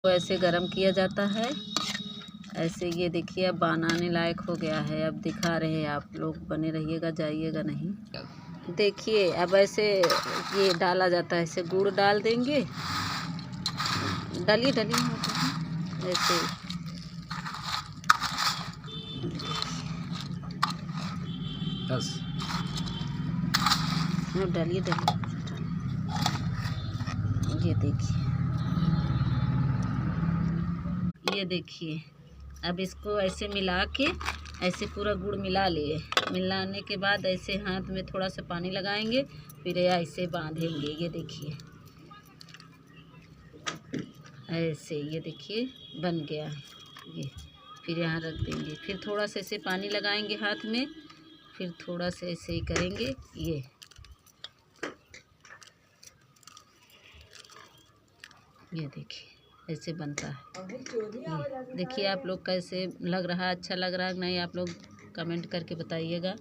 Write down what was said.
तो ऐसे गरम किया जाता है। ऐसे ये देखिए अब बनाने लायक हो गया है। अब दिखा रहे हैं, आप लोग बने रहिएगा, जाइएगा नहीं। देखिए अब ऐसे ये डाला जाता है, ऐसे गुड़ डाल देंगे। डालिए डालिए ऐसे बस डालिए डालिए। ये देखिए अब इसको ऐसे मिला के ऐसे पूरा गुड़ मिला लिए। मिलाने के बाद ऐसे हाथ में थोड़ा सा पानी लगाएंगे, फिर ऐसे बांधेंगे। ये देखिए ऐसे, ये देखिए बन गया है ये। फिर यहाँ रख देंगे, फिर थोड़ा सा ऐसे पानी लगाएंगे हाथ में, फिर थोड़ा सा ऐसे ही करेंगे। ये देखिए ऐसे बनता है। देखिए आप लोग कैसे लग रहा है, अच्छा लग रहा है कि नहीं, आप लोग कमेंट करके बताइएगा।